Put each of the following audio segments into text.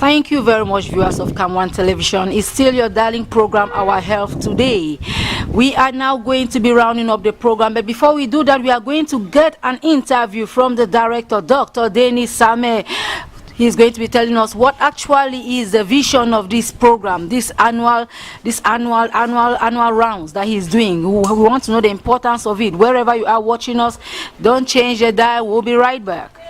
Thank you very much, viewers of Cam1 Television. It's still your darling program, Our Health Today. We are now going to be rounding up the program, but before we do that, we are going to get an interview from the director, Dr. Dennis Same. He's going to be telling us what actually is the vision of this program, this annual rounds that he's doing. We want to know the importance of it. Wherever you are watching us, don't change the dial. We'll be right back.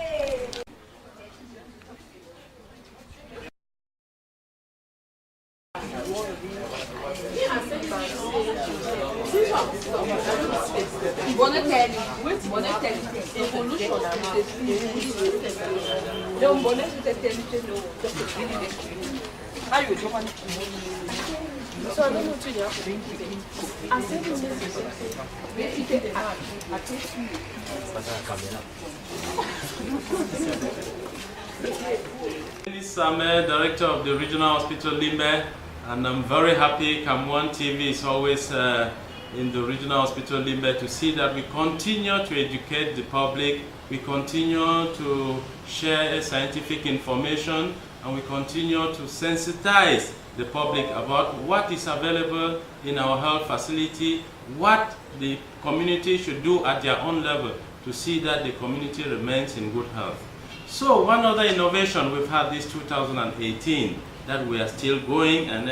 Dennis Same, Director of the Regional Hospital Limbe, and I'm very happy Cam1 TV is always in the Regional Hospital Limbe to see that we continue to educate the public, we continue to share scientific information, and we continue to sensitize the public about what is available in our health facility, what the community should do at their own level to see that the community remains in good health. So one other innovation we've had this 2018 that we are still going and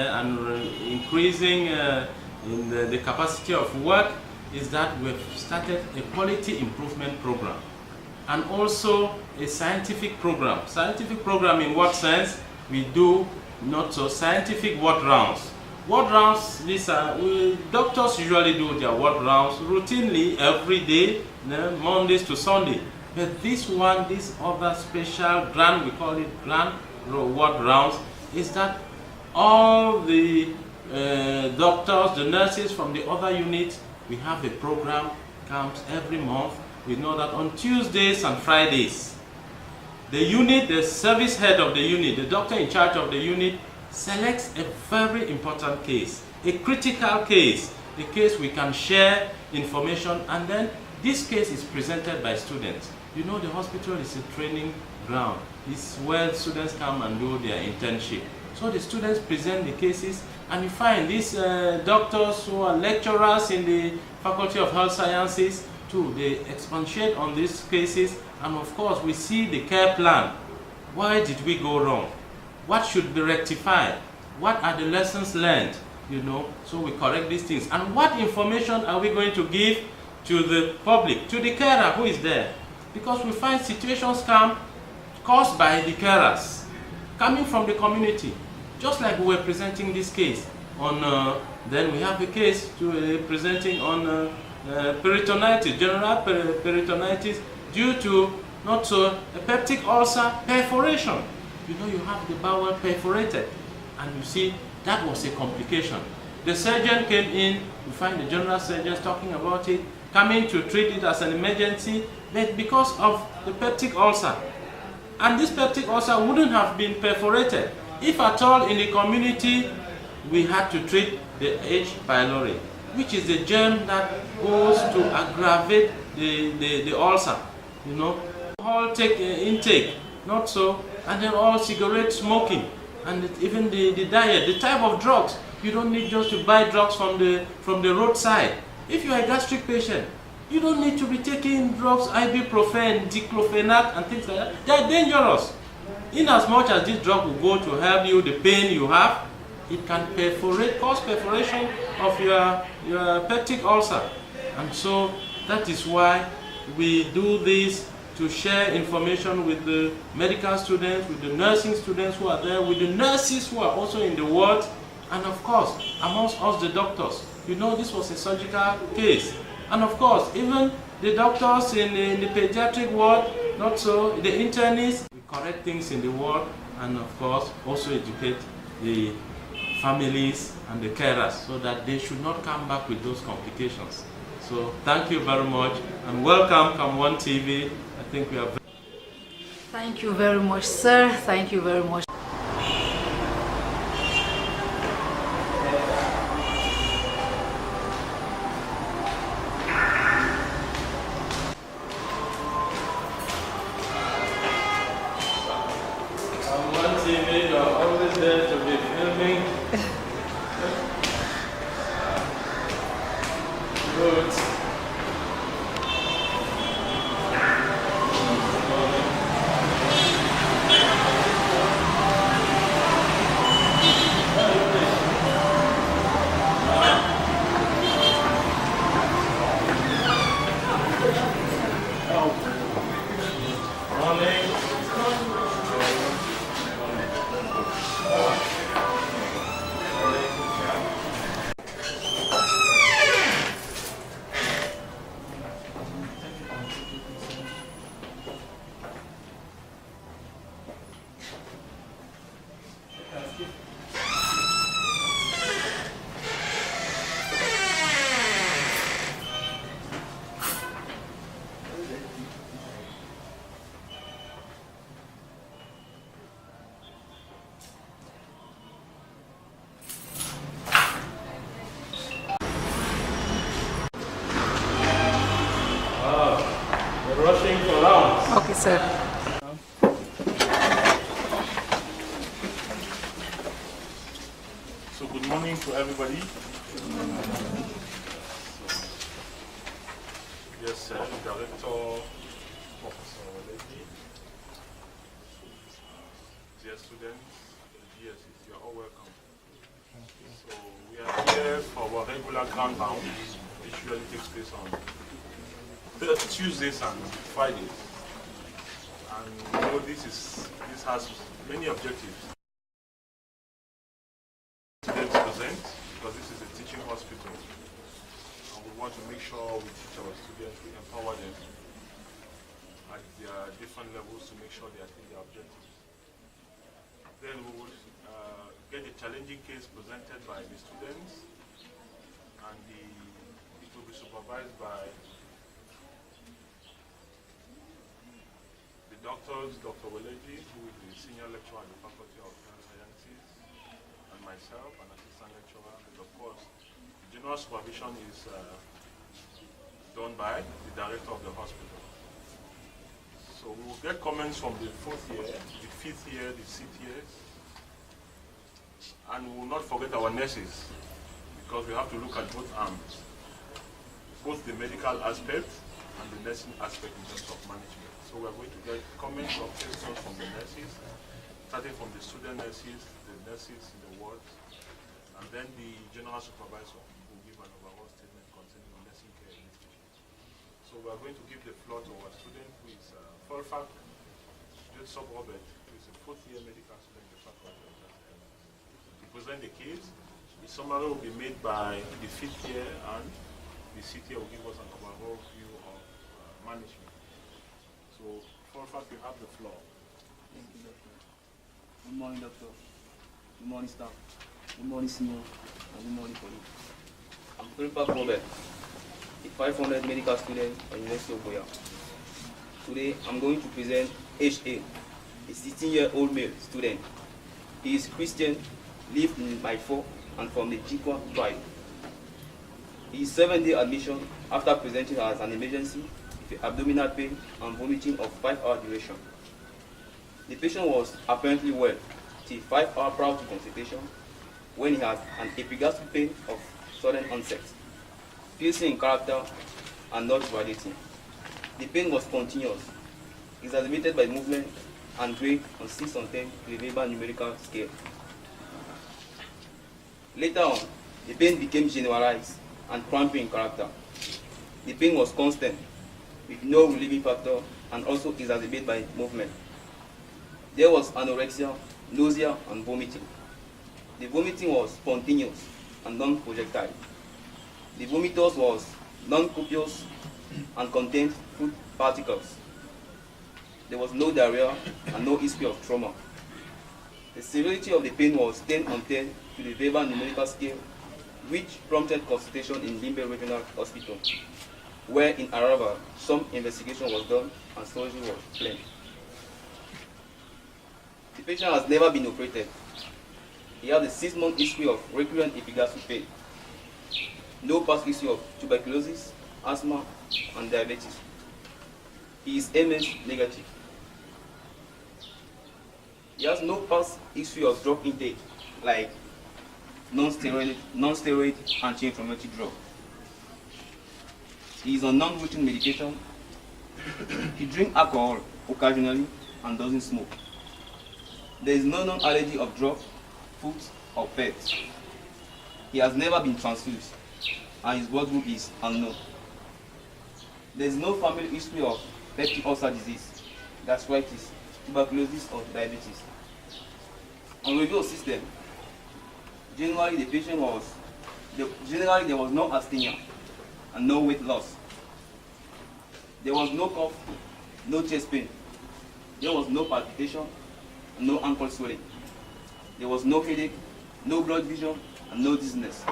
increasing in the capacity of work is that we've started a quality improvement program and also a scientific program. Scientific program in what sense? We do not so scientific ward rounds. Ward rounds, these are, doctors usually do their ward rounds routinely every day, Mondays to Sunday. But this one, this other special grand, we call it grand ward rounds, is that all the doctors, the nurses from the other units, we have a program, comes every month. We know that on Tuesdays and Fridays, the unit, the service head of the unit, the doctor in charge of the unit, selects a very important case, a critical case, a case we can share information, and then this case is presented by students. You know, the hospital is a training ground. It's where students come and do their internship. So the students present the cases, and you find these doctors who are lecturers in the Faculty of Health Sciences too, they expatiate on these cases, and of course we see the care plan. Why did we go wrong? What should be rectified? What are the lessons learned? You know, so we correct these things. And what information are we going to give to the public, to the carer who is there? Because we find situations come caused by the carers coming from the community. Just like we were presenting this case on, then we have a case presenting on peritonitis, general peritonitis due to not so a peptic ulcer perforation. You know, you have the bowel perforated, and you see that was a complication. The surgeon came in, we find the general surgeons talking about it, coming to treat it as an emergency, but because of the peptic ulcer. And this peptic ulcer wouldn't have been perforated if at all in the community we had to treat the H. pylori, which is the germ that goes to aggravate the ulcer. You know, all intake, not so, and then all cigarette smoking, and even the diet, the type of drugs. You don't need just to buy drugs from the roadside. If you are a gastric patient, you don't need to be taking drugs, ibuprofen, diclofenac, and things like that. They are dangerous. In as much as this drug will go to help you, the pain you have, it can cause perforation of your peptic ulcer. And so that is why we do this, to share information with the medical students, with the nursing students who are there, with the nurses who are also in the ward, and of course, amongst us the doctors. You know, this was a surgical case. And of course, even the doctors in the pediatric ward, not so, the internists, we correct things in the ward, and of course, also educate the families and the carers so that they should not come back with those complications. So thank you very much, and welcome Cam1 TV. I think we are very... Thank you very much, sir. Thank you very much. Cam1 TV, are always there to be filming. Good. Rushing for rounds. Okay, sir. So good morning to everybody. Yes, Director, Professor Waledi, dear students, GSEs, you are all welcome. So we are here for our regular ground round, which usually takes place on Tuesdays and Fridays. And you know, this has many objectives. Students present, because this is a teaching hospital. And we want to make sure we teach our students, we empower them at their different levels to make sure they attain their objectives. Then we will get a challenging case presented by the students, and it will be supervised by doctors, Dr. Waledi, who is the senior lecturer at the Faculty of Health Sciences, and myself, an assistant lecturer. And of course, the general supervision is done by the director of the hospital. So we will get comments from the 4th year, the 5th year, the 6th years, and we will not forget our nurses, because we have to look at both arms, both the medical aspect and the nursing aspect in terms of management. So we are going to get comments or questions from the nurses, starting from the student nurses, the nurses in the wards, and then the general supervisor will give an overall statement concerning nursing care in this patient. So we are going to give the floor to our student, who is Folfak Sub-Robert, who is a 4th year medical student in the Faculty of Health. To present the case, the summary will be made by the 5th year, and the 6th year will give us an overall view of management. So, for fact, you have the floor. Thank you, Doctor. Good morning, Doctor. Good morning, staff. Good morning, senior. And good morning, colleagues. I'm Folfak Robert, a 500 medical student at University of Boya. Today, I'm going to present H.A., a 16-year-old male student. He is Christian, lives in Maifo, and from the Jikwa tribe. He is 7-day admission after presenting as an emergency with abdominal pain and vomiting of 5-hour duration. The patient was apparently well till 5 hours prior to consultation, when he had an epigastric pain of sudden onset, piercing in character and not validating. The pain was continuous, exacerbated by movement, and grade on 6 on 10 Weber numerical scale. Later on, the pain became generalized and cramping in character. The pain was constant, with no relieving factor, and also exacerbated by movement. There was anorexia, nausea, and vomiting. The vomiting was spontaneous and non-projectile. The vomitus was non-copious and contained food particles. There was no diarrhea and no history of trauma. The severity of the pain was 10 on 10 to the Weber numerical scale, which prompted consultation in Limbe Regional Hospital, where in Arava some investigation was done and surgery was planned. The patient has never been operated. He has a 6-month history of recurrent epigastric pain, no past history of tuberculosis, asthma, and diabetes. He is MS negative. He has no past history of drug intake, like non-steroid anti-inflammatory drug. He is on non-routine medication. He drinks alcohol occasionally and doesn't smoke. There is no known allergy of drug, food, or pets. He has never been transfused, and his blood group is unknown. There is no family history of peptic ulcer disease, gastritis, tuberculosis, or diabetes. On review of system, generally there was no asthenia and no weight loss. There was no cough, no chest pain. There was no palpitation, and no ankle swelling. There was no headache, no blood vision, and no dizziness.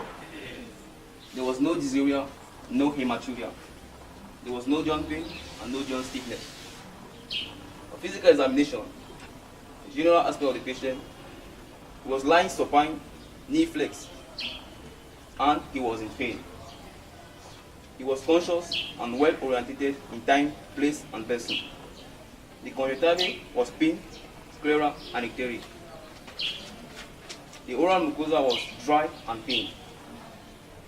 There was no dysuria, no hematuria. There was no joint pain and no joint stiffness. A physical examination, the general aspect of the patient, he was lying supine, knee flexed, and he was in pain. He was conscious and well oriented in time, place, and person. The conjunctiva was pain, sclera, and icteria. The oral mucosa was dry and pain.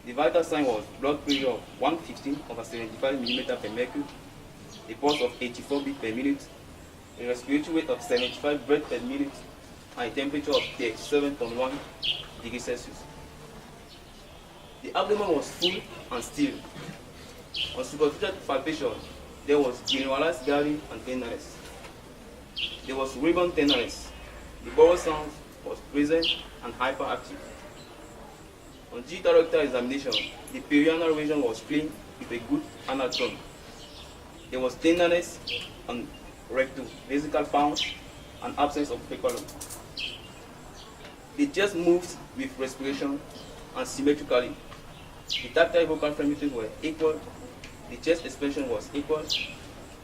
The vital sign was blood pressure of 115/75 mm per mercury, a pulse of 84 beats per minute, a respiratory rate of 75 breaths per minute, and a temperature of 37.1 degrees Celsius. The abdomen was full and still. On superficial palpation, there was generalized galley and tenderness. There was ribbon tenderness. The bowel sound was present and hyperactive. On digital rectal examination, the perianal region was clean with a good anal tone. There was tenderness on rectum, vesical pounds, and absence of feculum. The chest moved with respiration and symmetrically. The tactile vocal frequencies were equal. The chest expansion was equal.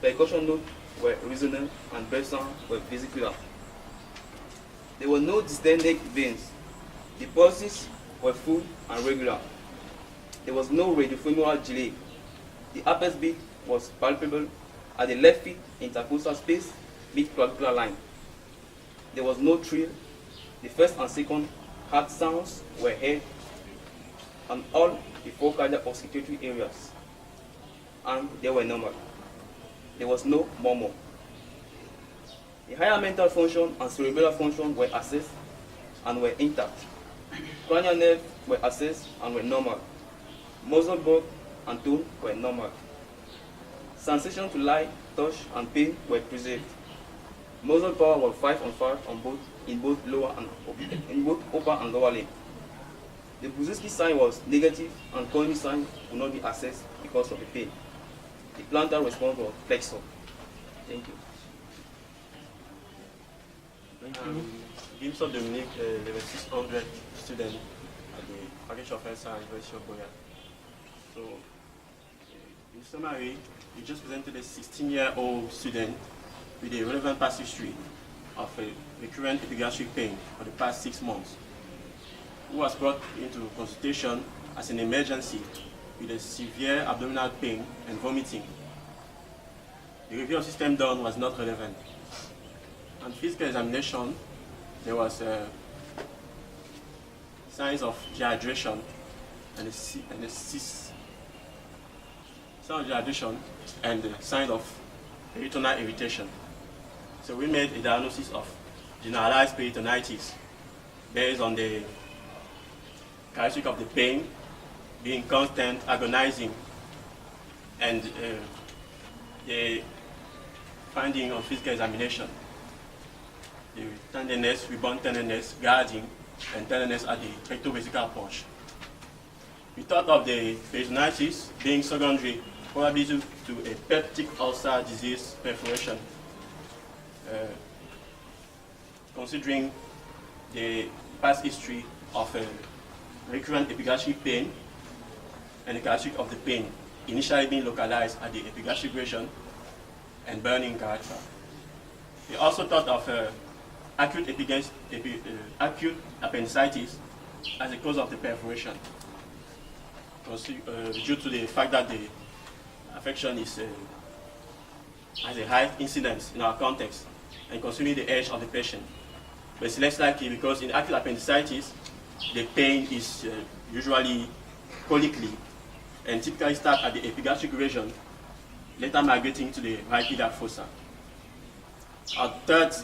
Percussion notes were resonant and breath sounds were vesicular. There were no distended veins. The pulses were full and regular. There was no radiofemoral delay. The apex beat was palpable at the left feet intercostal space mid-clavicular line. There was no trill. The first and second heart sounds were heard on all the four cardiac auscultatory areas, and they were normal. There was no murmur. The higher mental function and cerebellar function were assessed and were intact. Cranial nerves were assessed and were normal. Muscle bulk and tone were normal. Sensation to light, touch, and pain were preserved. Muscle power was 5 on 5 in both upper and lower limb. The Brzezinski sign was negative, and Coyne sign would not be assessed because of the pain. The plantar response was flexor. Thank you. Gibson Dominique, level 600 student at the Faculty of Health Science, University of Boya. So, in summary, we just presented a 16-year-old student with a relevant past history of a recurrent epigastric pain for the past 6 months, who was brought into consultation as an emergency with a severe abdominal pain and vomiting. The review of system done was not relevant. On physical examination, there was signs of dehydration and signs of dehydration and signs of peritoneal irritation. So we made a diagnosis of generalized peritonitis based on the characteristic of the pain being constant, agonizing, and the finding on physical examination. The tenderness, rebound tenderness, guarding, and tenderness at the rectovesical porch. We thought of the peritonitis being secondary, probably due to a peptic ulcer disease perforation, considering the past history of recurrent epigastric pain and the characteristic of the pain initially being localized at the epigastric region and burning character. We also thought of acute appendicitis as a cause of the perforation, due to the fact that the affection has a high incidence in our context and considering the age of the patient. but it's less likely because in acute appendicitis, the pain is usually cholically and typically starts at the epigastric region, later migrating to the right iliac fossa. Our third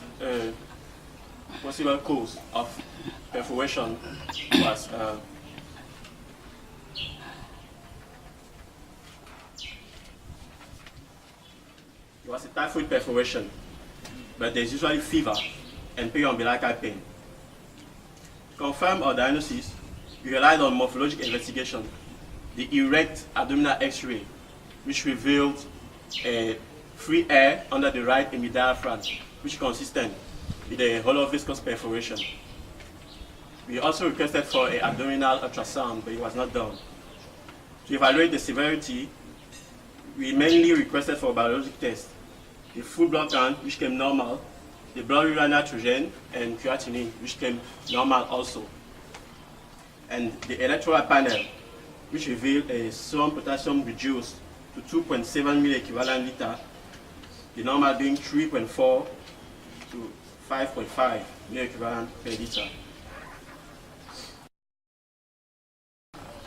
possible cause of perforation was a typhoid perforation, but there's usually fever and periumbilical pain. To confirm our diagnosis, we relied on morphologic investigation, the erect abdominal X-ray, which revealed free air under the right hemidiaphragm, which consistent with a hollow viscous perforation. We also requested for an abdominal ultrasound, but it was not done. To evaluate the severity, we mainly requested for a biologic test, the full blood count, which came normal, the blood urea nitrogen, and creatinine, which came normal also. And the electrolyte panel, which revealed a serum potassium reduced to 2.7 milliequivalent liter, the normal being 3.4 to 5.5 milliequivalent per liter.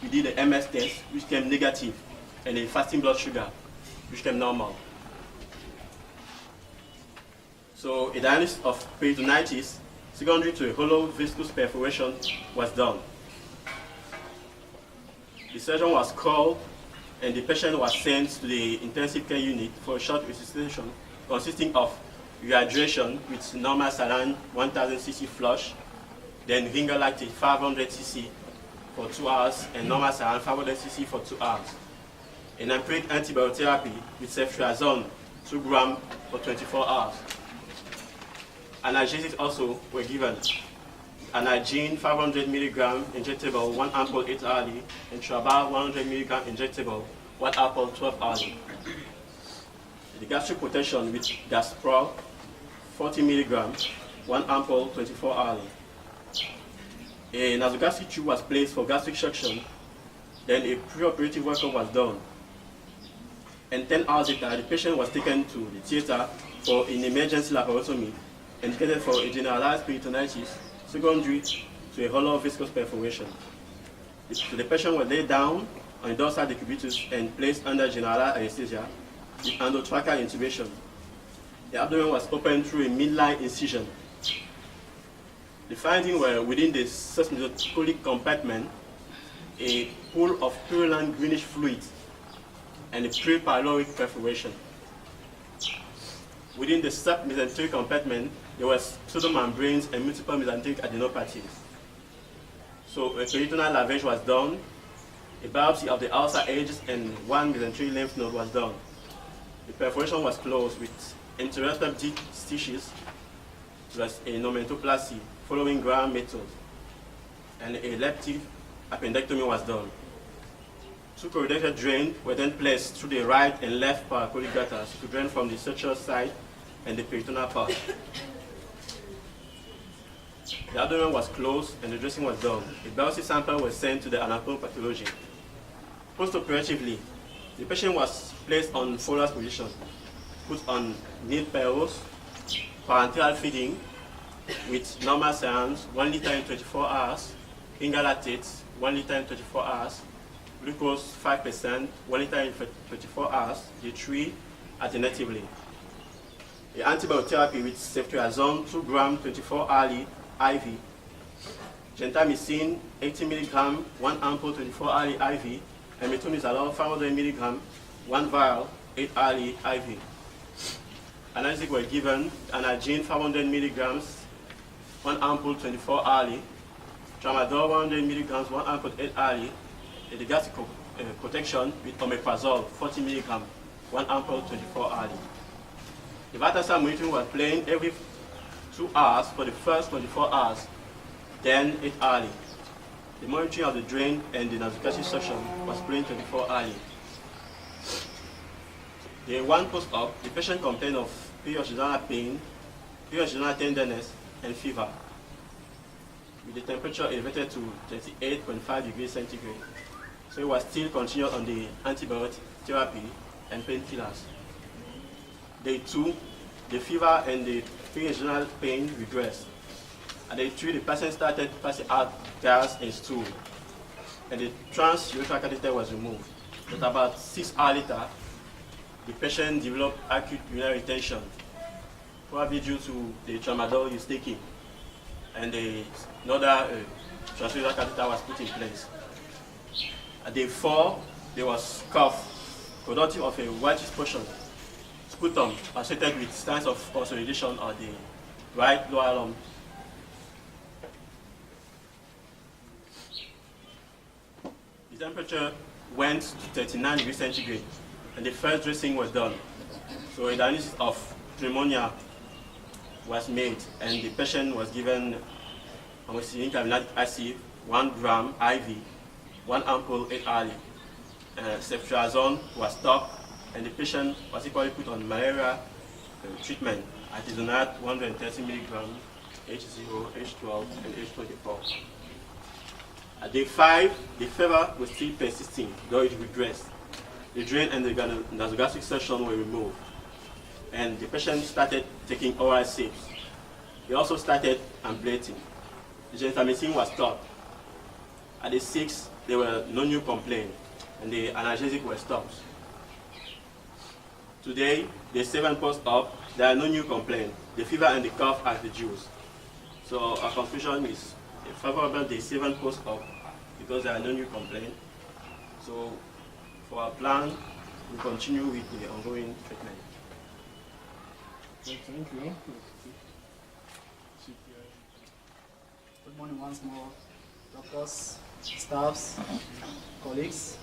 We did the MS test, which came negative, and a fasting blood sugar, which came normal. So a diagnosis of peritonitis secondary to a hollow viscous perforation was done. The surgeon was called and the patient was sent to the intensive care unit for a short resuscitation consisting of rehydration with normal saline 1000 cc flush, then ringer lactate 500 cc for 2 hours and normal saline 500 cc for 2 hours. An empiric antibiotherapy with ceftriaxone 2 grams for 24 hours. Analgesics also were given. Anagene 500 milligram injectable 1 ampoule 8 hourly and Trabal 100 milligram injectable 1 ampoule 12 hourly. The gastric protection with Gaspro 40 milligrams 1 ampoule 24 hourly. A nasogastric tube was placed for gastric suction, then a preoperative workup was done. And 10 hours later, the patient was taken to the theater for an emergency laparotomy indicated for a generalized peritonitis secondary to a hollow viscous perforation. The patient was laid down on the dorsal decubitus and placed under generalized anesthesia with endotracheal intubation. The abdomen was opened through a midline incision. The findings were within the submesenteric compartment, a pool of purulent greenish fluid, and a pre-pyloric perforation. Within the submesenteric compartment, there was pseudomembranes and multiple mesenteric adenopathies. So a peritoneal lavage was done, a biopsy of the ulcer edges and 1 mesenteric lymph node was done. The perforation was closed with interrupted deep stitches plus a nomentoplasty following Graham method, and a elective appendectomy was done. 2 corrugated drains were then placed through the right and left paracolic gutters to drain from the suture side and the peritoneal part. The abdomen was closed and the dressing was done. A biopsy sample was sent to the anastomopathology. Post-operatively, the patient was placed on Fowler's position, put on knee pillows, parenteral feeding with normal saline 1 liter in 24 hours, ringer lactate 1 liter in 24 hours, glucose 5%, 1 liter in 24 hours, D3 alternatively. The antibiotherapy with ceftriaxone 2 grams 24 hourly IV, gentamicin 80 milligram 1 ampoule 24 hourly IV, and metonidazole 500 milligram 1 vial 8 hourly IV. Analgesics were given, Anagene 500 milligrams 1 ampoule 24 hourly, Tramadol 100 milligrams 1 ampoule 8 hourly, and the gastric protection with omeprazole 40 milligrams 1 ampoule 24 hourly. The vital sign monitoring was playing every 2 hours for the first 24 hours, then 8 hourly. The monitoring of the drain and the nasogastric suction was playing 24 hourly. Day 1 post-op, the patient complained of periodontal pain, periodontal tenderness, and fever, with the temperature elevated to 38.5 degrees centigrade. So he was still continued on the antibiotic therapy and painkillers. Day 2, the fever and the periodontal pain regressed. At day 3, the patient started passing out gas and stool, and the transurethral catheter was removed. But about 6 hours later, the patient developed acute urinary retention, probably due to the tramadol he's taking, and another transurethral catheter was put in place. At day 4, there was cough, productive of a whitish portion, sputum associated with signs of consolidation of the right lower lung. The temperature went to 39 degrees centigrade, and the first dressing was done. So a diagnosis of pneumonia was made, and the patient was given amoxicillin carbonatic acid, 1 gram IV, 1 ampoule 8 hourly. Ceftriaxone was stopped, and the patient was equally put on malaria treatment at isoniazid 130 mg, H0, H12, and H24. At day 5, the fever was still persisting, though it regressed. The drain and the nasogastric section were removed, and the patient started taking oral sips. He also started ambulating. The gentamicin was stopped. At day 6, there were no new complaints, and the analgesic were stopped. Today, the 7 post-op, there are no new complaints. The fever and the cough are reduced. So our conclusion is favorable day 7 post-op because there are no new complaints. So for our plan, we continue with the ongoing treatment. Thank you. Good morning once more, doctors, staffs, colleagues.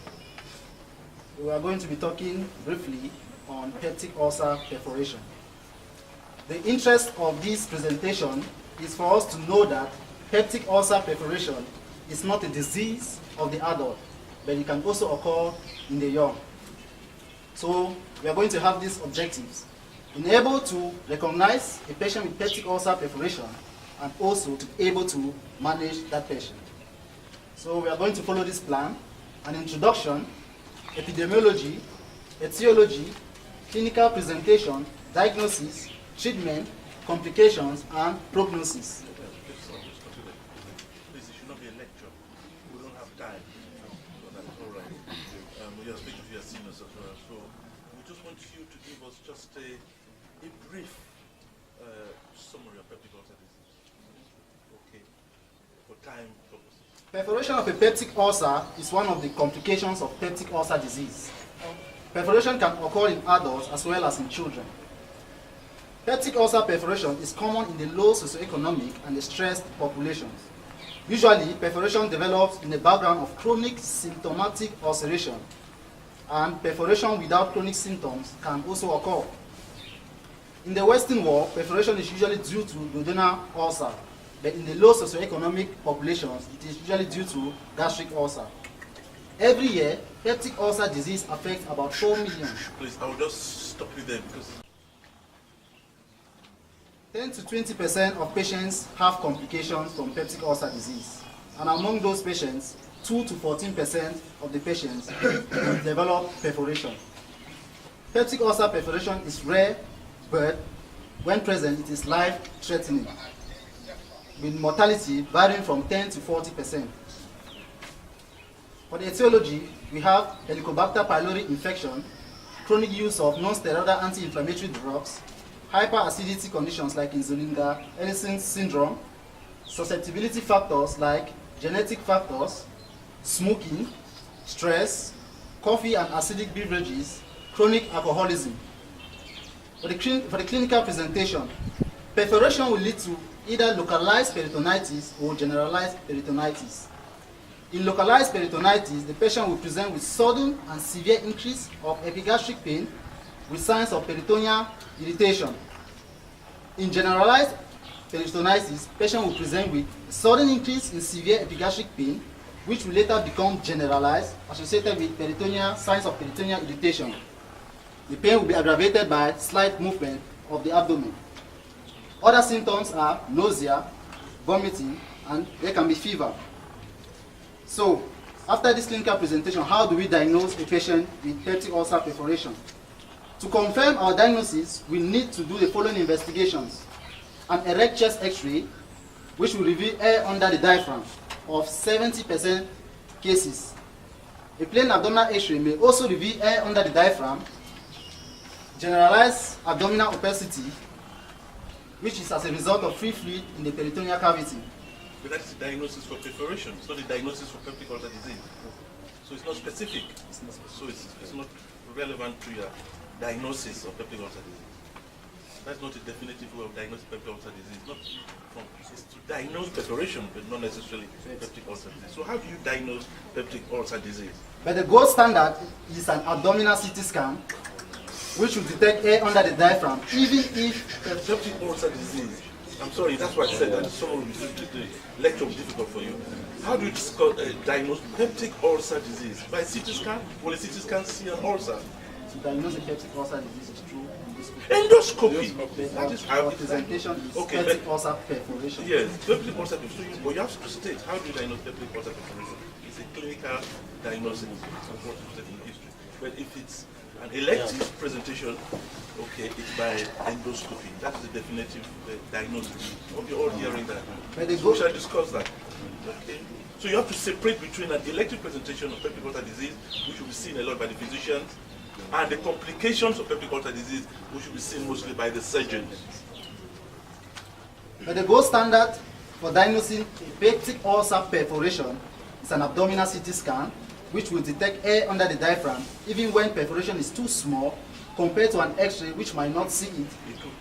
We are going to be talking briefly on peptic ulcer perforation. The interest of this presentation is for us to know that peptic ulcer perforation is not a disease of the adult, but it can also occur in the young. So we are going to have these objectives: being able to recognize a patient with peptic ulcer perforation and also to be able to manage that patient. So we are going to follow this plan: an introduction, epidemiology, etiology, clinical presentation, diagnosis, treatment, complications, and prognosis. Please, it should not be a lecture. We don't have time. So that's all right. We are speaking to your seniors as well. So we just want you to give us just a brief summary of peptic ulcer disease. Okay. For time purposes. Perforation of a peptic ulcer is one of the complications of peptic ulcer disease. Perforation can occur in adults as well as in children. Peptic ulcer perforation is common in the low socioeconomic and the stressed populations. Usually, perforation develops in the background of chronic symptomatic ulceration, and perforation without chronic symptoms can also occur. In the Western world, perforation is usually due to duodenal ulcer, but in the low socioeconomic populations, it is usually due to gastric ulcer. Every year, peptic ulcer disease affects about 4 million. Please, I will just stop you there because 10 to 20% of patients have complications from peptic ulcer disease. And among those patients, 2 to 14% of the patients will develop perforation. Peptic ulcer perforation is rare, but when present, it is life-threatening, with mortality varying from 10 to 40%. For the etiology, we have Helicobacter pylori infection, chronic use of non-steroidal anti-inflammatory drugs, hyperacidity conditions like Insulinga-Ellison syndrome, susceptibility factors like genetic factors, smoking, stress, coffee and acidic beverages, chronic alcoholism. For the clinical presentation, perforation will lead to either localized peritonitis or generalized peritonitis. In localized peritonitis, the patient will present with sudden and severe increase of epigastric pain with signs of peritoneal irritation. In generalized peritonitis, patient will present with sudden increase in severe epigastric pain, which will later become generalized, associated with signs of peritoneal irritation. The pain will be aggravated by slight movement of the abdomen. Other symptoms are nausea, vomiting, and there can be fever. So, after this clinical presentation, how do we diagnose a patient with peptic ulcer perforation? To confirm our diagnosis, we need to do the following investigations: an erect chest X-ray, which will reveal air under the diaphragm of 70% cases. A plain abdominal X-ray may also reveal air under the diaphragm, generalized abdominal opacity, which is as a result of free fluid in the peritoneal cavity. But that is the diagnosis for perforation. It's not the diagnosis for peptic ulcer disease. So it's not specific. So it's not relevant to your diagnosis of peptic ulcer disease. That's not a definitive way of diagnosing peptic ulcer disease. It's to diagnose perforation, but not necessarily peptic ulcer disease. So how do you diagnose peptic ulcer disease? But the gold standard is an abdominal CT scan, which will detect air under the diaphragm, even if peptic ulcer disease. I'm sorry, that's why I said that some of the lecture was difficult for you. How do you diagnose peptic ulcer disease? By CT scan? Will a CT scan see an ulcer? To diagnose a peptic ulcer disease is through endoscopy. That is our representation is okay, peptic ulcer perforation. Yes, peptic ulcer perforation. But you have to state, how do you diagnose peptic ulcer perforation? It's a clinical diagnosis, unfortunately, in history. But if it's an elective presentation, okay, it's by endoscopy. That is the definitive diagnosis. I hope you're all hearing that. So we shall discuss that. Okay. So you have to separate between an elective presentation of peptic ulcer disease, which will be seen a lot by the physicians, and the complications of peptic ulcer disease, which will be seen mostly by the surgeons. But the gold standard for diagnosing peptic ulcer perforation is an abdominal CT scan, which will detect air under the diaphragm, even when perforation is too small, compared to an X-ray, which might not see it.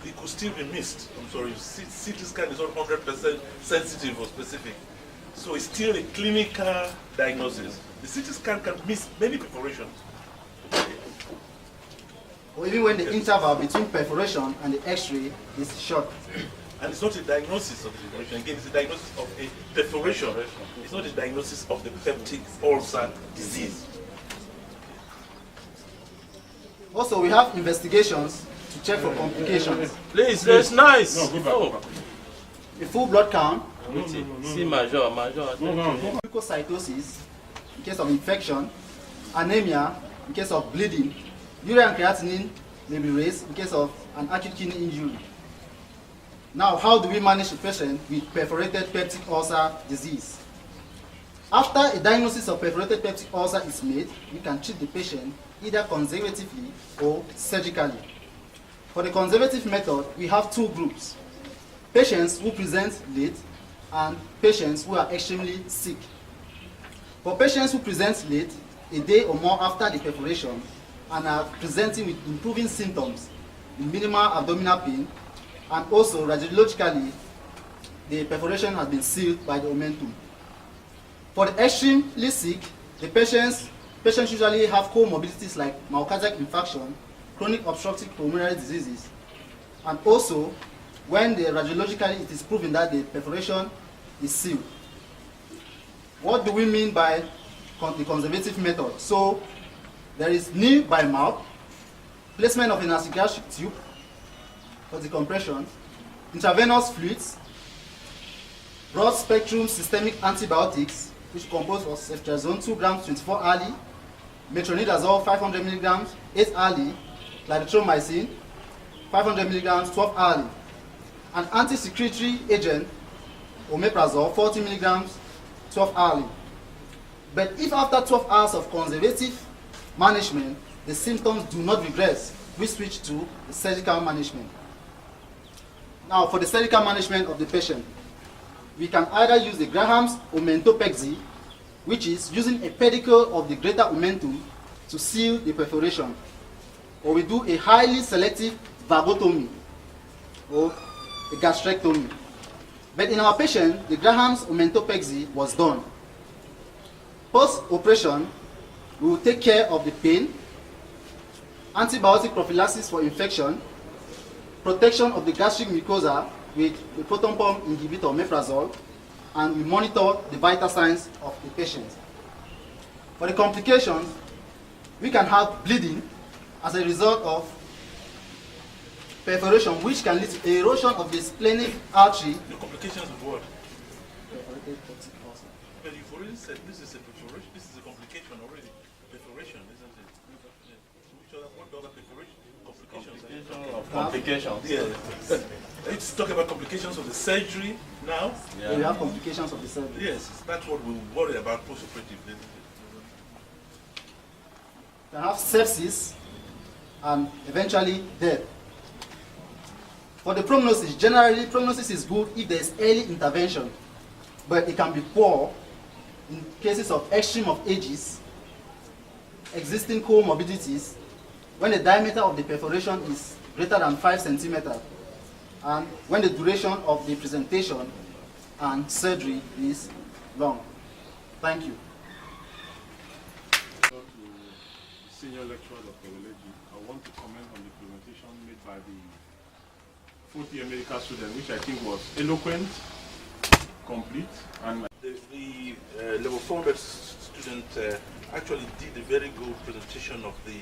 It could still be missed. I'm sorry, CT scan is not 100% sensitive or specific. So it's still a clinical diagnosis. The CT scan can miss many perforations. Or even when the interval between perforation and the X-ray is short. And it's not a diagnosis of the perforation. Again, it's a diagnosis of a perforation. It's not a diagnosis of the peptic ulcer disease. Also, we have investigations to check for complications. Please, that's nice. A full blood count, See, major. leukocytosis in case of infection, anemia in case of bleeding, urea and creatinine may be raised in case of an acute kidney injury. Now, how do we manage a patient with perforated peptic ulcer disease? After a diagnosis of perforated peptic ulcer is made, we can treat the patient either conservatively or surgically. For the conservative method, we have two groups: patients who present late and patients who are extremely sick. For patients who present late, a day or more after the perforation, and are presenting with improving symptoms, minimal abdominal pain, and also radiologically, the perforation has been sealed by the omentum. For the extremely sick, the patients usually have comorbidities like myocardial infarction, chronic obstructive pulmonary diseases, and also when radiologically it is proven that the perforation is sealed. What do we mean by the conservative method? So there is knee by mouth, placement of a nasogastric tube for decompression, intravenous fluids, broad spectrum systemic antibiotics, which compose of ceftriaxone 2 grams 24 hourly, metronidazole 500 milligrams 8 hourly, clarithromycin 500 milligrams 12 hourly, an anti-secretory agent omeprazole 40 milligrams 12 hourly. But if after 12 hours of conservative management, the symptoms do not regress, we switch to the surgical management. Now, for the surgical management of the patient, we can either use the Graham's omentopexy, which is using a pedicle of the greater omentum to seal the perforation, or we do a highly selective vagotomy or a gastrectomy. But in our patient, the Graham's omentopexy was done. Post-operation, we will take care of the pain, antibiotic prophylaxis for infection, protection of the gastric mucosa with the proton pump inhibitor omeprazole, and we monitor the vital signs of the patient. For the complications, we can have bleeding as a result of perforation, which can lead to erosion of the splenic artery. The complications of what? But you've already said this is a perforation. This is a complication already. Perforation, isn't it? What other perforation? Complications. Yeah. Let's talk about complications of the surgery now. We have complications of the surgery. Yes, that's what we worry about post-operative. Can have sepsis and eventually death. For the prognosis, generally prognosis is good if there is early intervention, but it can be poor in cases of extreme of ages, existing comorbidities, when the diameter of the perforation is greater than 5 centimeters, and when the duration of the presentation and surgery is long. Thank you. To senior lecturer Dr. Oleji, I want to comment on the presentation made by the fourth-year medical student, which I think was eloquent, complete, and the level 400 student actually did a very good presentation of the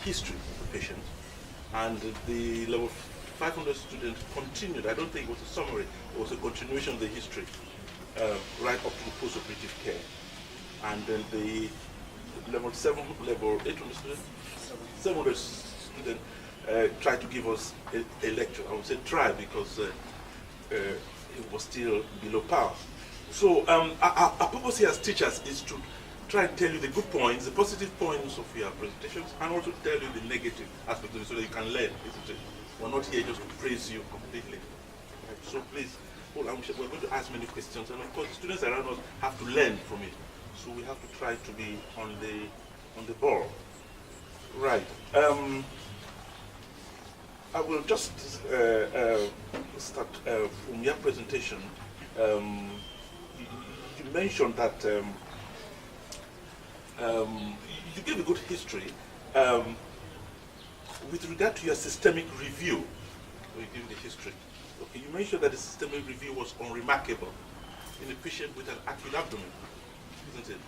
history of the patient, and the level 500 student continued. I don't think it was a summary; it was a continuation of the history right up to the post-operative care, and then the level 800 student, 700 student tried to give us a lecture. I would say try because it was still below par. So our purpose here as teachers is to try and tell you the good points, the positive points of your presentations, and also tell you the negative aspects of it so that you can learn, isn't it? We're not here just to praise you completely. Right? So please, we're going to ask many questions, and of course the students around us have to learn from it. So we have to try to be on the ball. Right. I will just start from your presentation. You mentioned that you gave a good history with regard to your systemic review. You gave the history. Okay, you mentioned that the systemic review was unremarkable in a patient with an acute abdomen, isn't it?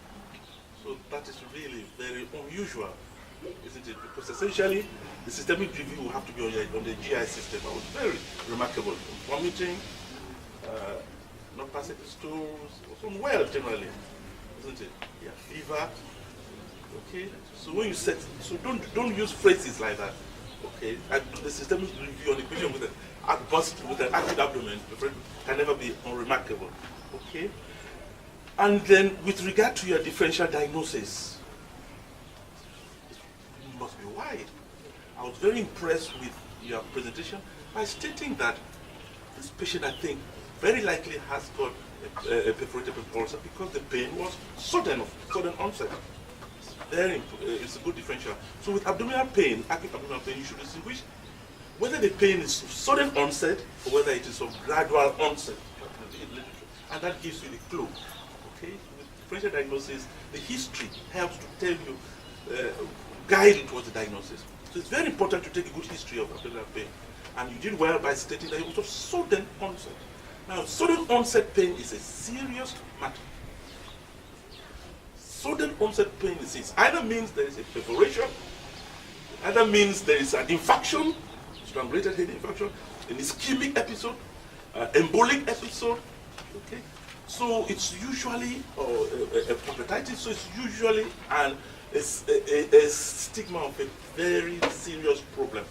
So that is really very unusual, isn't it? Because essentially, the systemic review will have to be on the GI system. It was very remarkable. Vomiting, not passing the stools, was unwell generally, isn't it? Yeah, fever. Okay. So when you set, so don't use phrases like that. Okay. And the systemic review on the patient with an acute abdomen can never be unremarkable. Okay. And then with regard to your differential diagnosis, it must be wide. I was very impressed with your presentation by stating that this patient, I think, very likely has got a perforated ulcer because the pain was sudden onset. It's a good differential. So with abdominal pain, acute abdominal pain, you should distinguish whether the pain is sudden onset or whether it is of gradual onset. And that gives you the clue. Okay? With differential diagnosis, the history helps to tell you, guide you towards the diagnosis. So it's very important to take a good history of abdominal pain. And you did well by stating that it was of sudden onset. Now, sudden onset pain is a serious matter. Sudden onset pain is either means there is a perforation, either means there is an infarction, strangulated head infarction, an ischemic episode, embolic episode. Okay, so it's usually a pancreatitis. So it's usually a stigma of a very serious problem,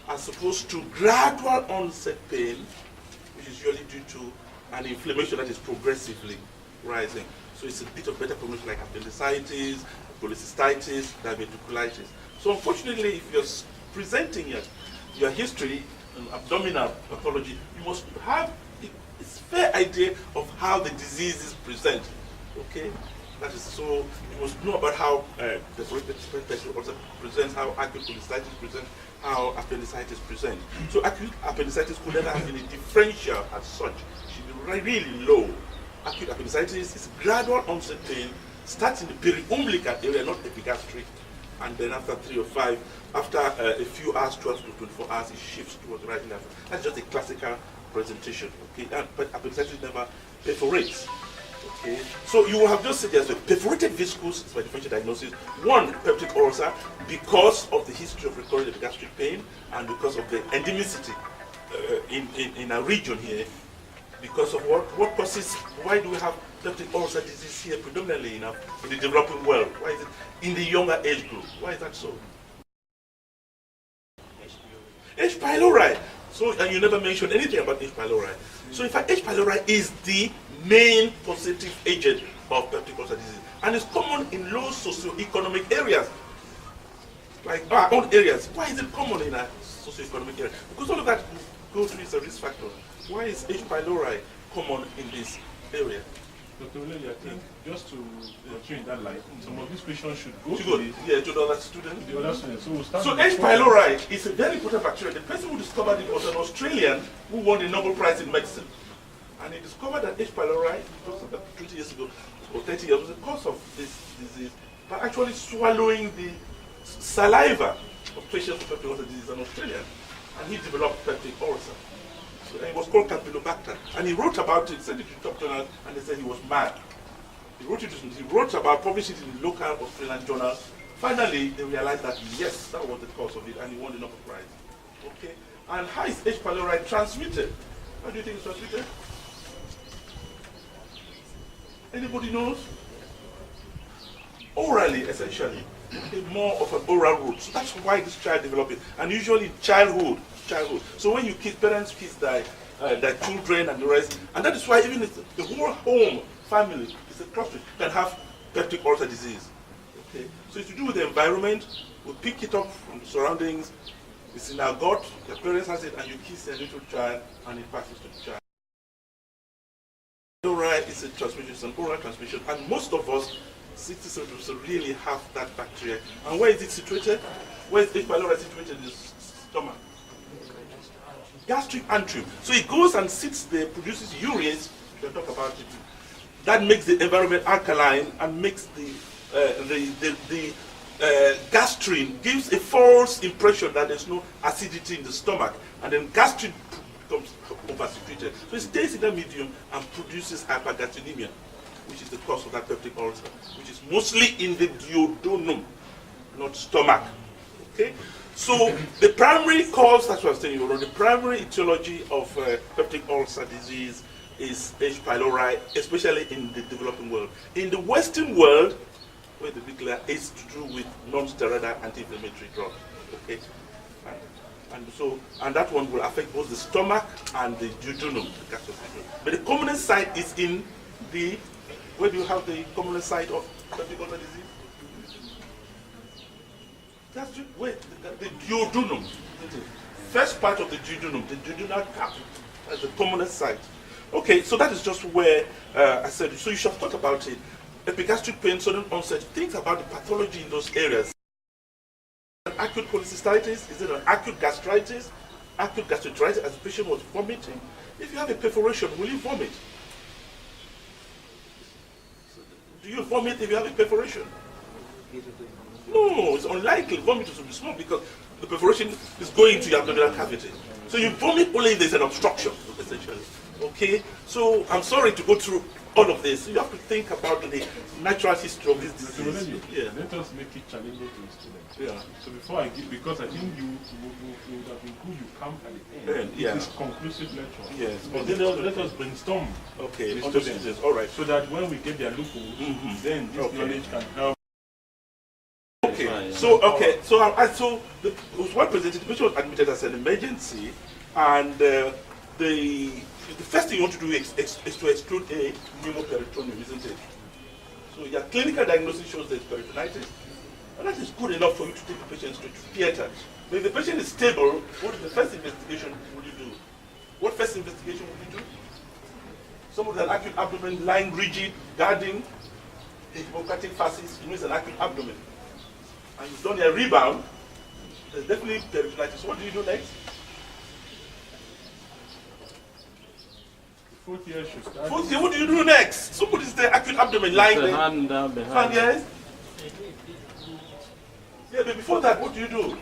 as opposed to gradual onset pain, which is usually due to an inflammation that is progressively rising. So it's a bit of better prognosis like appendicitis, cholecystitis, diverticulitis. So unfortunately, if you're presenting your history and abdominal pathology, you must have a fair idea of how the diseases present. Okay? That is so, you must know about how the perforated ulcer presents, how acute cholecystitis presents, how appendicitis presents. So acute appendicitis could never have been a differential as such. It should be really low. Acute appendicitis is gradual onset pain, starts in the periumbilical area, not epigastric, and then after 3 or 5, after a few hours, 12 to 24 hours, it shifts towards the right and left. That's just a classical presentation. Okay, but appendicitis never perforates. Okay, so you will have just said there's a perforated viscous by differential diagnosis, one peptic ulcer because of the history of recurrent epigastric pain and because of the endemicity in a region here. Because of what causes, why do we have peptic ulcer disease here predominantly in the developing world? Why is it in the younger age group? Why is that so? pylori. So, and you never mentioned anything about H. pylori. So, in fact, H. pylori is the main causative agent of peptic ulcer disease, and it's common in low socioeconomic areas, like our own areas. Why is it common in our socioeconomic area? Because all of that go through is a risk factor. Why is H. pylori common in this area? Dr. Uleli, I think just to continue in that line, some of these questions should go To to go, the yeah, to the other students. So we'll start So with H. the pylori is a very important bacteria. The person who discovered it was an Australian who won the Nobel Prize in medicine. And he discovered that H. pylori, just about 20 years ago, or 30 years, was the cause of this disease by actually swallowing the saliva of patients with peptic ulcer disease in Australia. And he developed peptic ulcer. So, and it was called Campylobacter. And he wrote about it, sent it to top journals, and they said he was mad. He wrote about, published it in the local Australian journal. Finally, they realized that yes, that was the cause of it, and he won the Nobel Prize. Okay? And how is H. pylori transmitted? How do you think it's transmitted? Anybody knows? Orally, essentially. Okay, more of an oral route. So that's why this child developed it. And usually in childhood. So when you kiss, parents kiss their children and the rest, and that is why even if the whole home family is a cluster, can have peptic ulcer disease. Okay, so it's to do with the environment. We pick it up from the surroundings. It's in our gut. The parents has it, and you kiss a little child, and it passes to the child. Pylori is a transmission, it's an oral transmission, and most of us, 60% really have that bacteria. And where is it situated? Where is H. pylori situated in the stomach? Gastric antrum. So it goes and sits there, produces urease. We'll talk about it. That makes the environment alkaline and makes the gastrin, gives a false impression that there's no acidity in the stomach, and then gastrin becomes oversecreted. So it stays in the medium and produces hypergastrinemia, which is the cause of that peptic ulcer, which is mostly in the duodenum, not stomach. Okay? So the primary cause, that's what I was telling you already, the primary etiology of peptic ulcer disease is H. pylori, especially in the developing world. In the Western world, where the big layer is to do with non-steroidal anti-inflammatory drugs. Okay? And that one will affect both the stomach and the duodenum, the gastroesophageal. But the commonest site is in the, where do you have the commonest site of peptic ulcer disease? That's where the duodenum. First part of the duodenum, the duodenal cap, that's the commonest site. Okay, so that is just where I said, so you should have thought about it. Epigastric pain, sudden onset, think about the pathology in those areas. An acute cholecystitis, is it an acute gastritis? Acute gastritis, as the patient was vomiting. If you have a perforation, will you vomit? Do you vomit if you have a perforation? No, it's unlikely. Vomit will be small because the perforation is going to your abdominal cavity. So you vomit only if there's an obstruction, essentially. Okay? So I'm sorry to go through all of this. You have to think about the natural history of this disease. Yeah. Let us make it challenging to the students. Yeah. So before I give, because I think you would have been good, you come at the end. Yeah. It is conclusive lecture. Yes. But then let us brainstorm. Okay. the Understood. students. All right. So that when we get their loopholes, then this knowledge can help. Okay. So it was well presented. The patient was admitted as an emergency, and the first thing you want to do is to exclude a pneumoperitoneum, isn't it? So your clinical diagnosis shows there's peritonitis, and that is good enough for you to take the patient straight to theater. But if the patient is stable, what is the first investigation would you do? What first investigation would you do? Someone with an acute abdomen lying rigid, guarding, Hippocratic fasces, you know it's an acute abdomen. And you've done a rebound, there's definitely peritonitis. What do you do next? Fourth year should start. Fourth year, what do you do next? Somebody's there, acute abdomen lying The there. hand down behind. Yes? Yeah, but before that, what do you do?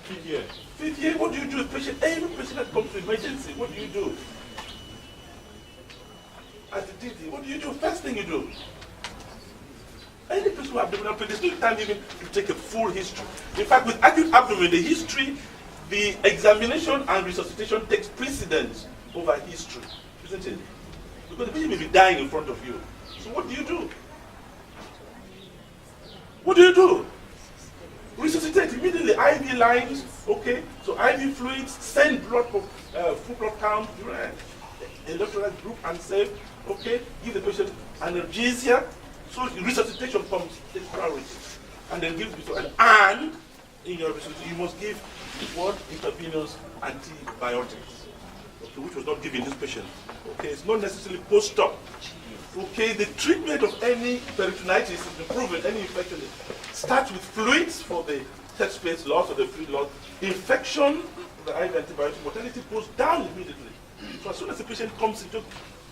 Fifth year. Fifth year, what do you do? Every patient that comes to emergency, what do you do? As the DD, what do you do? First thing you do. Any person with abdominal pain, there's no time even to take a full history. In fact, with acute abdomen, the history, the examination and resuscitation takes precedence over history, isn't it? Because the patient may be dying in front of you. So what do you do? What do you do? resuscitate immediately. IV lines, okay? So IV fluids, send blood for full blood count, electrolyte group, and save, okay? Give the patient analgesia. So resuscitation comes takes priority. And then give and in your resuscitation, you must give what? Intravenous antibiotics, okay, which was not given this patient. Okay, it's not necessarily post-op. Okay, the treatment of any peritonitis is proven, any infection starts with fluids for the test space loss or the fluid loss. Infection, the IV antibiotic mortality goes down immediately. So as soon as the patient comes into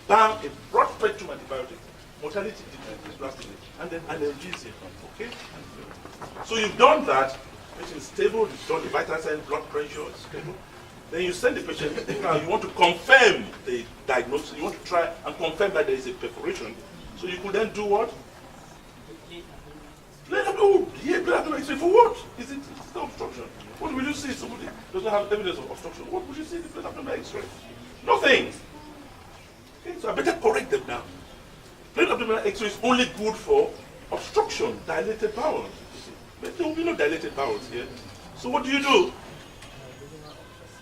bam, a broad spectrum antibiotic, mortality decreases drastically, and then analgesia. Okay, so you've done that. Patient is stable. You've done the vital sign, blood pressure is stable. Then you send the patient. Now you want to confirm the diagnosis. You want to try and confirm that there is a perforation. So you could then do what? Blood abdomen X-ray for what? Is it not obstruction? What will you see? Somebody does not have evidence of obstruction. What would you see in the blood abdomen X-ray? Nothing. Okay, so I better correct them now. Blood abdomen X-ray is only good for obstruction, dilated bowels. But there will be no dilated bowels here. So what do you do?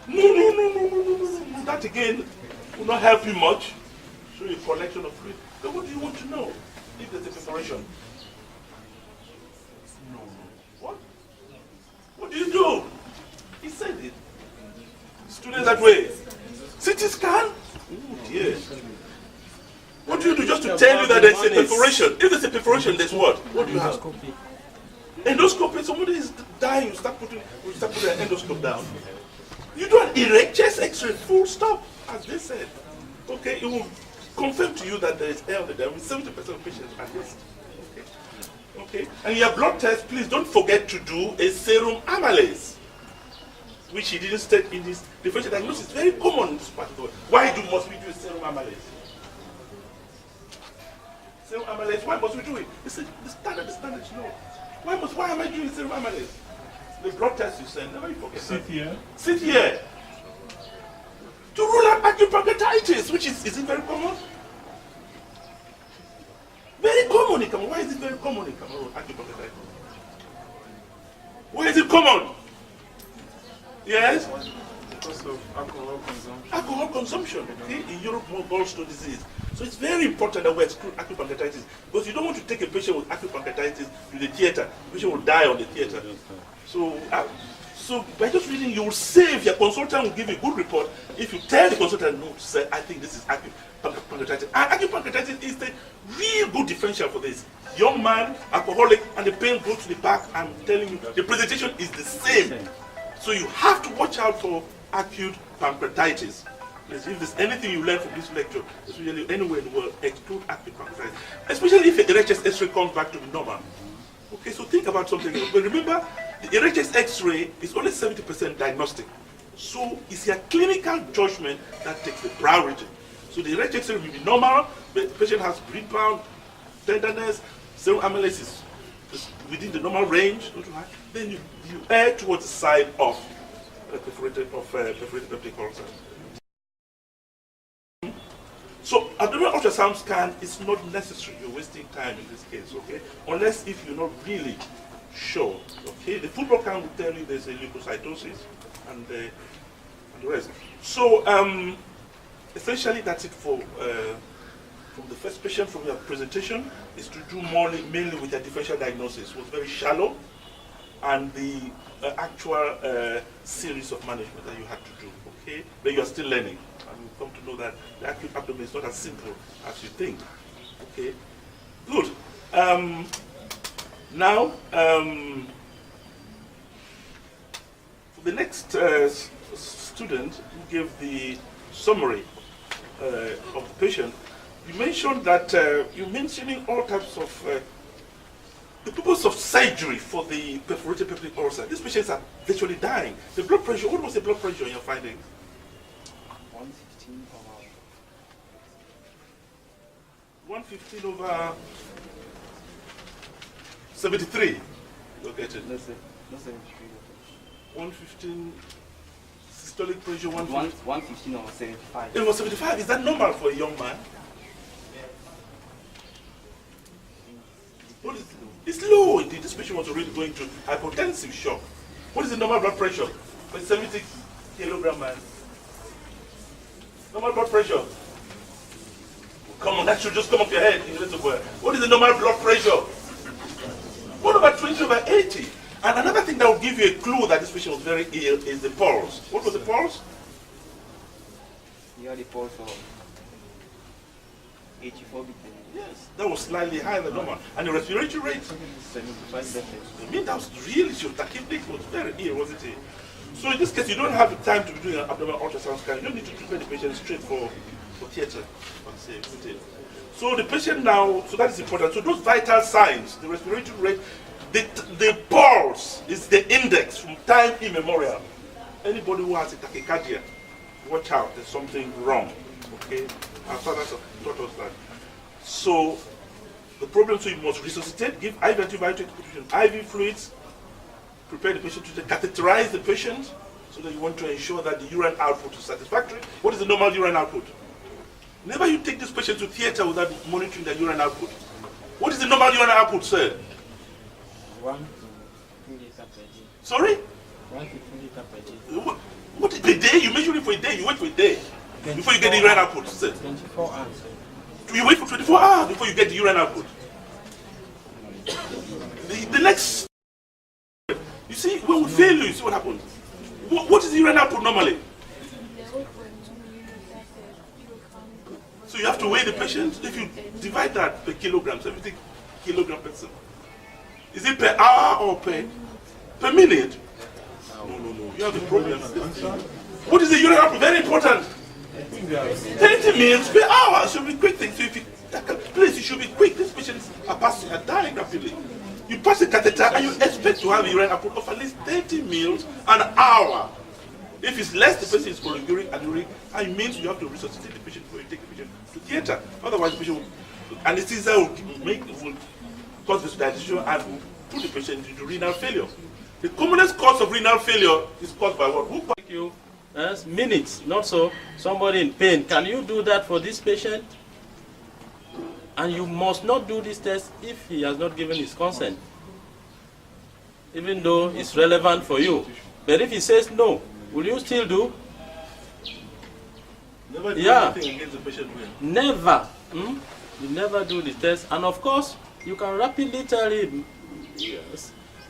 No. That again will not help you much. Show you a collection of fluid. Then what do you want to know? If there's a perforation. What? What do you do? He said it. Students that way. CT scan? Oh dear. What do you do just to tell you that there's a perforation? If there's a perforation, there's what? What do you have? Endoscopy. Somebody is dying, you start putting an endoscope down. You do an erect chest X-ray, full stop, as they said. Okay, it will confirm to you that there is air there with 70% of patients at least. Okay, and your blood test, please don't forget to do a serum amylase, which he didn't state in his differential diagnosis. It's very common in this part of the world. Why must we do a serum amylase? Serum amylase, why must we do it? It's the standard, no. Why am I doing serum amylase? The blood test you send, never you forget. Sit here. To rule out acute pancreatitis, which is it very common? Very common in Cameroon. Why is it very common in Cameroon, acute pancreatitis? Why is it common? Yes? Because of alcohol consumption. Alcohol consumption, okay? In Europe, more gallstone disease. So it's very important that we exclude acute pancreatitis, because you don't want to take a patient with acute pancreatitis to the theater. The patient will die on the theater. So by just reading, you will save. Your consultant will give you a good report if you tell the consultant, no, sir, I think this is acute pancreatitis. And acute pancreatitis is the real good differential for this. Young man, alcoholic, and the pain goes to the back. I'm telling you, the presentation is the same. So you have to watch out for acute pancreatitis. If there's anything you learn from this lecture, especially anywhere in the world, exclude acute pancreatitis. Especially if the erect chest X-ray comes back to be normal. Okay, so think about something else. But remember, the erect chest X-ray is only 70% diagnostic. So it's your clinical judgment that takes the priority. So the erect chest X-ray will be normal, but the patient has rebound, tenderness, serum amylase is within the normal range, not too high. Then you err towards the side of perforated peptic ulcer. So abdominal ultrasound scan is not necessary. You're wasting time in this case, okay? Unless if you're not really sure, okay? The full blood count will tell you there's a leukocytosis and the rest. So essentially that's it for from the first patient. From your presentation is to do mainly with a differential diagnosis. It was very shallow, and the actual series of management that you had to do, okay? But you are still learning. Come to know that the acute abdomen is not as simple as you think. Okay, good. Now, for the next student who gave the summary of the patient, you mentioned that you're mentioning all types of the purpose of surgery for the perforated peptic ulcer. These patients are virtually dying. The blood pressure. What was the blood pressure in your findings? 115 over 73. Look at it. No 73. 115 systolic pressure. 115 over 75. It was 75. Is that normal for a young man? What is it? It's low indeed. This patient was already going through hypotensive shock. What is the normal blood pressure? For 70 kilogram man. Normal blood pressure. Come on, that should just come off your head in a little bit. What is the normal blood pressure? 1/20/80. And another thing that will give you a clue that this patient was very ill is the pulse. What was the pulse? He had a pulse of 84 beats. Yes, that was slightly higher than normal. And the respiratory rate? 75 decibels. I mean, that was really, your tachypneic was very ill, wasn't it? So in this case, you don't have the time to be doing an abdominal ultrasound scan. You don't need to prepare the patient straight for theater. So the patient now, so that is important. So those vital signs, the respiratory rate, the pulse is the index from time immemorial. Anybody who has a tachycardia, watch out, there's something wrong. Okay? Our fathers have taught us that. So the problem, so you must resuscitate, give IV antibiotics, IV fluids, prepare the patient to catheterize the patient, so that you want to ensure that the urine output is satisfactory. What is the normal urine output? Never you take this patient to theater without monitoring the urine output. What is the normal urine output, sir? 1 to 2 liters per day. Sorry? 1 to 2 liters per day. What is the day? You measure it for a day, you wait for a day before you get the urine output, sir. 24 hours. You wait for 24 hours before you get the urine output. The next, you see, when we fail you see what happens. What is the urine output normally? So you have to weigh the patient. If you divide that per kilogram, 70 kilogram per person. Is it per hour or per minute? No. You have a problem. What is the urine output? Very important. 30 mils per hour should be quick thing. So if you please, you should be quick. These patients are dying rapidly. You pass a catheter and you expect to have a urine output of at least 30 mils an hour. If it's less, the patient is polyuric and uric, and it means you have to resuscitate the patient before you take the patient to theater. Otherwise, the patient will, anesthesia will cause vasodilation and will put the patient into renal failure. The commonest cause of renal failure is caused by what? Thank you. That's minutes, not so. Somebody in pain. Can you do that for this patient? And you must not do this test if he has not given his consent, even though it's relevant for you. But if he says no, will you still do? Never do anything against the patient. Never. You never do the test. And of course, you can rapidly tell him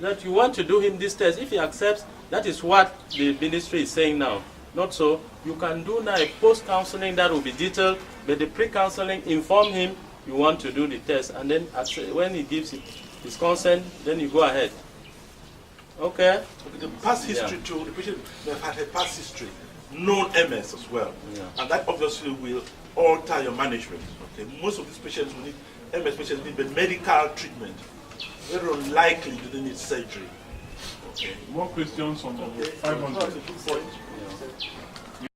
that you want to do him this test. If he accepts, that is what the ministry is saying now. Not so. You can do now a post-counseling that will be detailed, but the pre-counseling, inform him you want to do the test. And then when he gives his consent, then you go ahead. Okay? The past history too, the patient may have had a past history, known MS as well. Yeah. And that obviously will alter your management. Okay? Most of these patients will need, MS patients need medical treatment. Very unlikely do they need surgery. Okay. More questions on the 500. That's a good point.